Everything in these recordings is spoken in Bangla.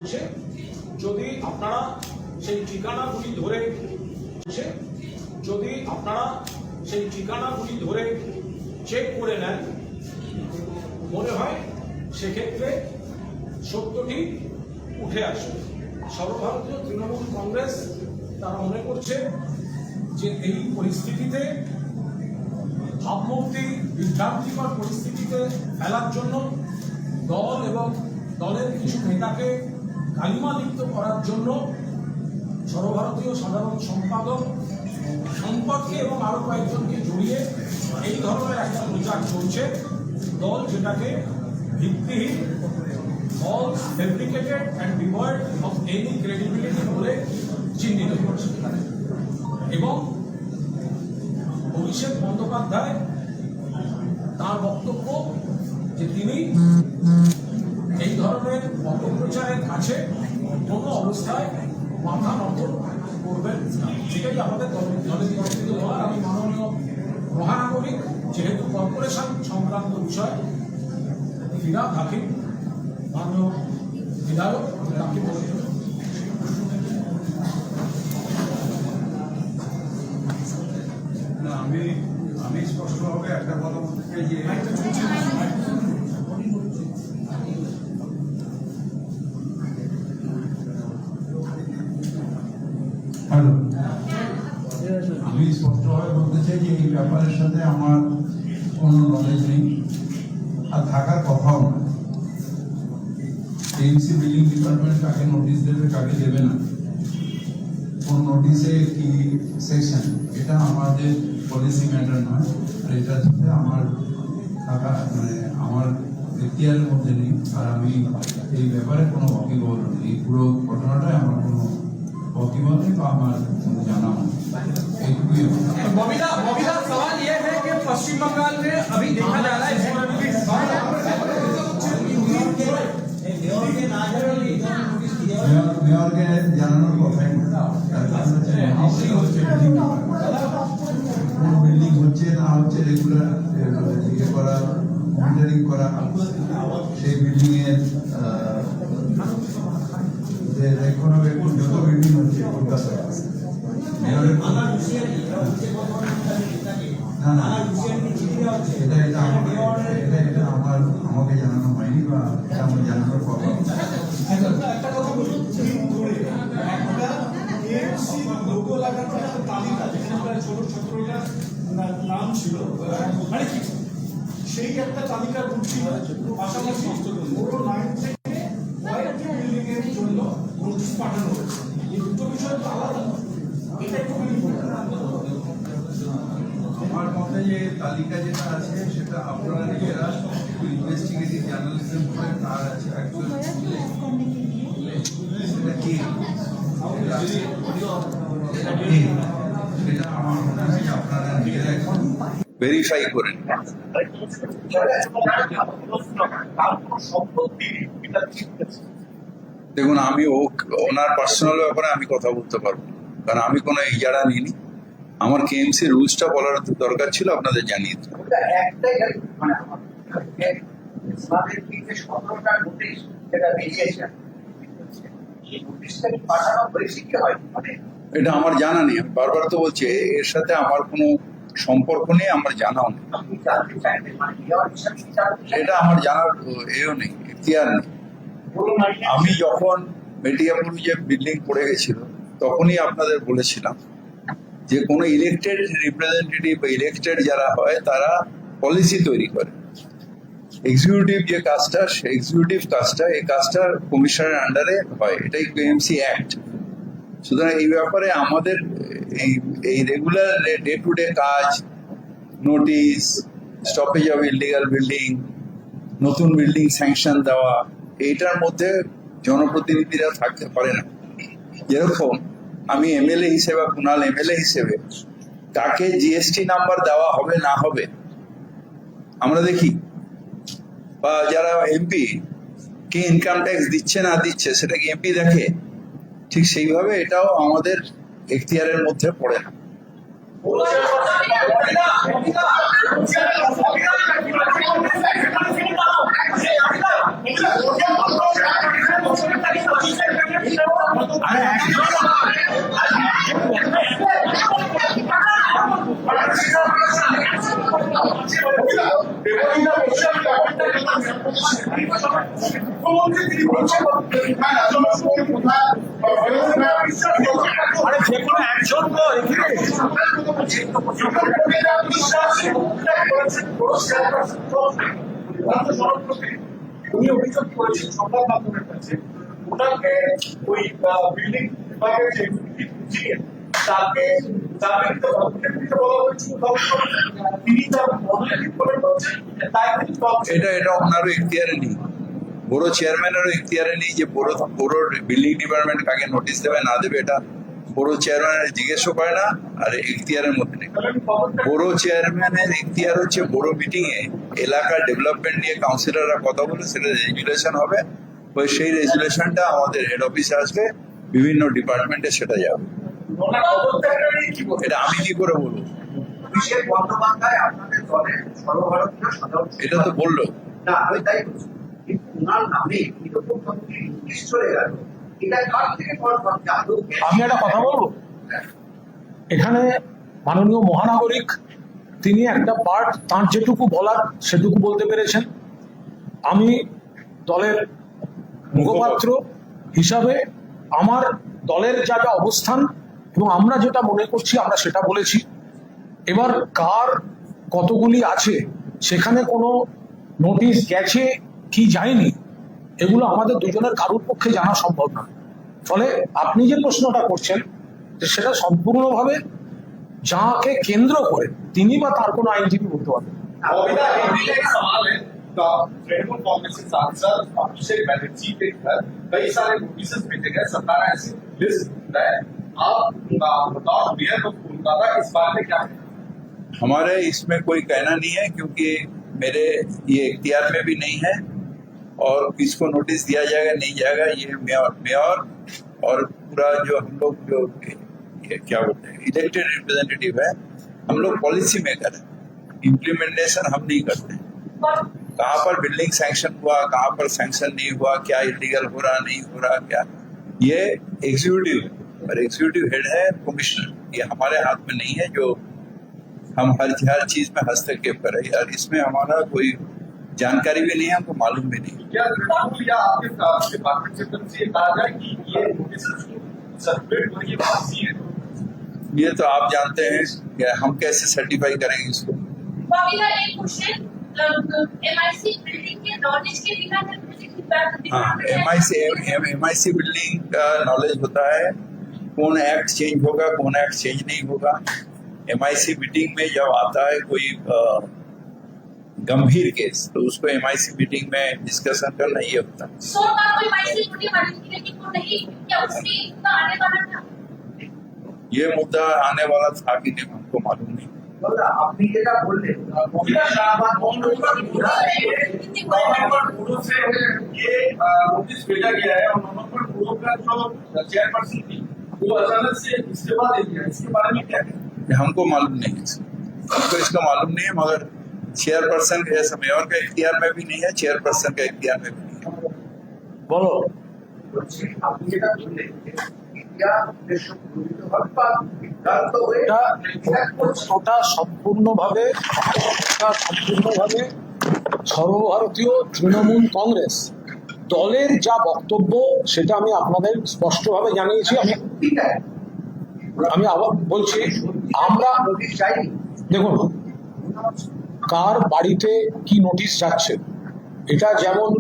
যদি আপনারা সেই ঠিকানাগুলি ধরে চেক করে নেন, মনে হয় সেক্ষেত্রে সত্যটি উঠে আসে। সর্বভারতীয় তৃণমূল কংগ্রেস তারা মনে করছে যে এই পরিস্থিতিতে, ভাবমূর্তি বিভ্রান্তিকর পরিস্থিতিতে ফেলার জন্য দল এবং দলের কিছু নেতাকে কালিমালিপ্ত করার জন্য সর্বভারতীয় সাধারণ সম্পাদক সম্পর্কে এবং আরো কয়েকজনকে জড়িয়ে এই ধরনের একটা প্রচার চলছে। দল যেটাকে ভিত্তিহীন, false, fabricated and devoid of any credibility বলে চিহ্নিত করছে। এবং অভিষেক বন্দ্যোপাধ্যায় তার বক্তব্য যে তিনি এই ধরনের অপপ্রচারের কাছে কোনো অবস্থায় মাথা নত করবেন না। সেটাই আমাদের দলের তরফ থেকে বলার। আমি মাননীয় মহানাগরিক, যেহেতু কর্পোরেশন সংক্রান্ত বিষয়, ফিরহাদ হাকিম মাননীয় বিধায়ক তাকে বলেছেন। আমি স্পষ্টভাবে একটা কথা বলতে চাই যে আমি স্পষ্টভাবে বলতে চাই যে এই ব্যাপারের সাথে আমার কোনো নলেজ নেই আর থাকার কথাও না। টিএমসি বিল্ডিং ডিপার্টমেন্ট কাকে নোটিশ দেবে, কাকে দেবে না, কোন নোটিশে কি সেকশন, এটা আমাদের পলিসি ম্যাটার নয়। আর এটার সাথে আমার থাকা আমার এখতিয়ারের মধ্যে নেই। আর আমি এই ব্যাপারে কোনো ওয়াকিবহল নেই। এই পুরো ঘটনাটাই আমার কোনো ওয়াকিবহল নেই বা আমার জানা নেই। এইটুকুই। बबीता, सवाल ये है कि पश्चिम बंगाल में अभी देखा जा रहा है মেয়রকে জানানোর কথাই কোন বিল্ডিং হচ্ছে না হচ্ছে রেগুলার ইয়ে করা, মনিটরিং করা, সেই বিল্ডিং এর যে রক্ষণাবেক্ষণ যত বিল্ডিং হচ্ছে কলকাতায় মেয়রের না না এটা আমাকে জানানো হয়নি বা এটা আমার জানানোর কথা। একটা কথা বলি, একটা টিএমসি লোগো লাগানো একটা তালিকা, যেখানে প্রায় 16-17টা নাম ছিল, মানে কি সেই একটা তালিকা রুচি পাশাপাশি পুরো 9 থেকে কয়েকটি বিল্ডিং এর জন্য নোটিশ পাঠানো হয়েছে। এই দুটো বিষয় তো আলাদা। এটা একটু আমার মতে যে তালিকা যেটা আছে সেটা আপনারা নিজেরা ইনভেস্টিগেটিভ জার্নালিজম করে তার আছে সেটা কি সেটা আমার মনে হয় যে আপনারা নিজেরা এখন ভেরিফাই করেন। দেখুন, আমি ওনার পার্সোনাল ব্যাপারে আমি কথা বলতে পারবো, কারণ আমি কোনো ইজারা নিইনি। আমার কেএমসি রুলসটা বলার দরকার ছিল, আপনাদের জানিয়ে দিই। এটা আমার জানা নেই। আমি বারবার তো বলছি এর সাথে আমার কোনো সম্পর্ক নেই, আমার জানাও নেই। এটা আমার জানার এও নেই, এখতিয়ার নেই। আমি যখন মেটিয়াপুর যে বিল্ডিং পড়ে গেছিল তখনই আপনাদের বলেছিলাম যে কোনো ইলেক্টেড রিপ্রেজেন্টেটিভ বা ইলেক্টেড যারা হয় তারা পলিসি তৈরি করে। এক্সিকিউটিভ যে কাজটা, এক্সিকিউটিভ কাজটা, এই কাজটা কমিশনের আন্ডারে হয়, এটাই কেএমসি অ্যাক্ট। সুতরাং এই ব্যাপারে আমাদের এই রেগুলার ডে টু ডে কাজ, notice, stoppage of illegal building, নতুন বিল্ডিং স্যাংশন দেওয়া, এইটার মধ্যে জনপ্রতিনিধিরা থাকতে পারে না। যেরকম আমি এমএলএ হিসেবে, কুণাল এমএলএ হিসেবে কাকে জিএসটি নাম্বার দেওয়া হবে না হবে আমরা দেখি, বা যারা এমপি কি ইনকাম ট্যাক্স দিচ্ছে না দিচ্ছে সেটা কি এমপি দেখে? ঠিক সেইভাবে এটাও আমাদের এখতিয়ারের মধ্যে পড়ে না। আরে যে কোনো একজন তো এখানে উনি অভিযোগ করেছেন সংবাদ মাধ্যমের কাছে ওনাকে ওই বিল্ডিং বিভাগের যে বুঝিয়ে তাকে বলা হয়েছিল তিনি তার মনে করে বলছেন তাই এটা ওনারও এখতিয়ারে নেই, বড় চেয়ারম্যানেরও এখতিয়ারে নেই যে বড় বিল্ডিং ডিপার্টমেন্ট কাকে নোটিশ দেবে না দেবে, এটা বড় চেয়ারম্যানের জিজ্ঞেসও করে না, আর এখতিয়ারের মধ্যে নেই। বড় চেয়ারম্যানের এখতিয়ার হচ্ছে বড় মিটিং এ এলাকার ডেভেলপমেন্ট নিয়ে কাউন্সিলররা কথা বলে সেটা রেজুলেশন হবে, ওই সেই রেজুলেশনটা আমাদের হেড অফিসে আসলে বিভিন্ন ডিপার্টমেন্টে সেটা যাবে। এটা আমি কি করে বলবো? অভিষেক বন্দ্যোপাধ্যায় আপনাদের দলের সর্বভারতীয় সাধারণ এটা তো বললো। না আমি তাই বলছি, কিন্তু ওনার নামে এরকম নোটিশ চলে গেল, এটা কার থেকে আমি একটা কথা বলবো, এখানে মাননীয় মহানাগরিক তিনি একটা পার্ট তার যেটুকু বলার সেটুকু বলতে পেরেছেন। আমি দলের মুখপাত্র হিসাবে আমার দলের যা যা অবস্থান এবং আমরা যেটা মনে করছি আমরা সেটা বলেছি। এবার কার কতগুলি আছে, সেখানে কোনো নোটিশ গেছে কি যায়নি, এগুলো আমাদের দুজনের কারোর পক্ষে জানা সম্ভব না। ফলে আপনি যে প্রশ্নটা করছেন যে সেটা সম্পূর্ণভাবে যাকে কেন্দ্র করে তিনি বা তার কোনো আইনজীবী বলতে পারবেন। एक सवाल है तृणमूल कांग्रेस के सांसद अभिषेक बैनर्जी के घर कई सारे नोटिस भेजे गए, सरकार ऐसी लिस्ट है, आप बताओ मेयर ऑफ कोलकाता इस बारे में क्या है? हमारे इसमें कोई कहना नहीं है क्योंकि मेरे ये इख्तियार में भी नहीं है, और किसको नोटिस दिया जाएगा नहीं जाएगा ये मेयर और पूरा जो हम लोग जो ये क्या बोलते हैं इलेक्टेड रिप्रेजेंटेटिव है, हम लोग पॉलिसी मेकर है, इम्प्लीमेंटेशन हम नहीं करते। कहाँ पर बिल्डिंग सैंक्शन हुआ, कहाँ पर सैंक्शन नहीं हुआ, क्या इलीगल हो रहा नहीं हो रहा, क्या ये एग्जीक्यूटिव है, और एग्जीक्यूटिव हेड है कमिश्नर, ये हमारे हाथ में नहीं है जो हम हर चीज में हस्तक्षेप करें, और इसमें हमारा कोई जानकारी भी नहीं है, हमको मालूम भी नहीं। क्या तृणमूल या आपके डिपार्टमेंट से तरफ से कहा जाए कि ये नोटिस सर्कुलेट हो रही है पॉलिसी है? ये तो आप जानते हैं कि हम कैसे सर्टिफाई करेंगे इसको। एक क्वेश्चन एमआईसी बिल्डिंग के नॉलेज के बिना हाँ, एमआईसी बिल्डिंग का नॉलेज होता है, कौन एक्ट चेंज होगा कौन एक्ट चेंज नहीं होगा। एमआईसी मीटिंग में जब आता है कोई गंभीर केस तो उसको एमआईसी मीटिंग में डिस्कशन करना ये होता है। सो का कोई एमआईसी मीटिंग वाली थी लेकिन वो नहीं, क्या उसकी का आने वाला था? ये मुद्दा आने वाला था कि नहीं हमको मालूम नहीं। আপনি যেটা বললেন से ये नोटिस भेजा गया है, और नवंबर पूर्व का जो चेयरपर्सन थी वो अचानक से इस्तीफा दे दिया, इसके बारे में क्या कहें? हमको मालूम नहीं है, हमको इसका मालूम नहीं है, मगर चेयरपर्सन के ऐसा मेयर का इख्तियार में भी नहीं है, चेयरपर्सन का इख्तियार में भी नहीं है। বলো বলছি আপনি যেটা বললেন ইন্ডিয়া উদ্দেশ্য প্রণোদিত হবে বা বিভ্রান্ত হয়ে ওটা সম্পূর্ণভাবে সর্বভারতীয় তৃণমূল কংগ্রেস দলের যা বক্তব্য সেটা আমি আপনাদের স্পষ্টভাবে জানিয়েছি। আমি আবার বলছি, আমরা নোটিশ চাইনি। দেখুন কার বাড়িতে কি নোটিশ যাচ্ছে, এটা যেমন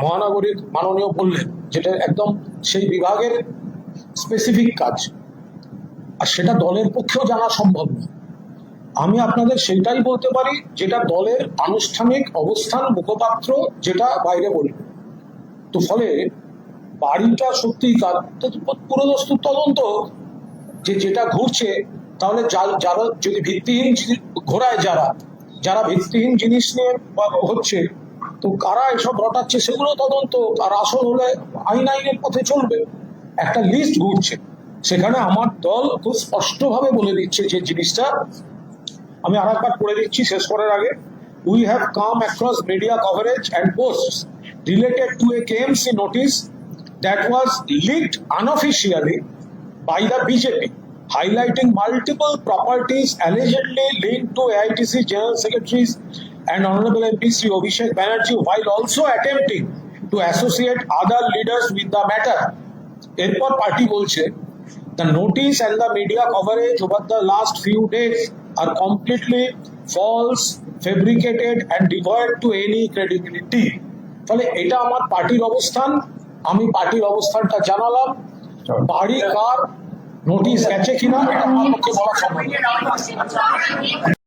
মহানগরীর মাননীয় বললেন, যেটা একদম সেই বিভাগের স্পেসিফিক কাজ, আর সেটা দলের পক্ষেও জানা সম্ভব না। আমি আপনাদের সেটাই বলতে পারি যেটা দলের আনুষ্ঠানিক অবস্থান মুখপাত্র যেটা বাইরে বলবে। তো ফলে বাড়িটা সত্যি পুরোদস্তুর তদন্ত যে যেটা ঘুরছে, তাহলে যারা যদি ভিত্তিহীন ঘোরায়, যারা ভিত্তিহীন জিনিস নিয়ে হচ্ছে, তো কারা এসব রটাচ্ছে সেগুলো তদন্ত, আর আসল হলে আইনের পথে চলবে। একটা লিস্ট ঘুরছে, সেখানে আমার দল খুব স্পষ্টভাবে বলে দিচ্ছে যে জিনিসটা, আমি আরেকবার পড়ে দিচ্ছি শেষ করার আগে। We have come across media coverage and posts related to a KMC notice that was leaked unofficially by the BJP, highlighting multiple properties allegedly linked to AITC General Secretaries and Honorable MP Sri Abhishek Banerjee, while also attempting to associate other leaders with the matter. এরপর পার্টি বলছে the notice and the media coverage over the last few days are completely false, fabricated and devoid to any credibility. ফলে এটা আমার পার্টির অবস্থান, আমি পার্টির অবস্থানটা জানালাম। বাড়ি কার নোটিশ গেছে কিনা এটা আমার পক্ষে বলা সম্ভব নয়।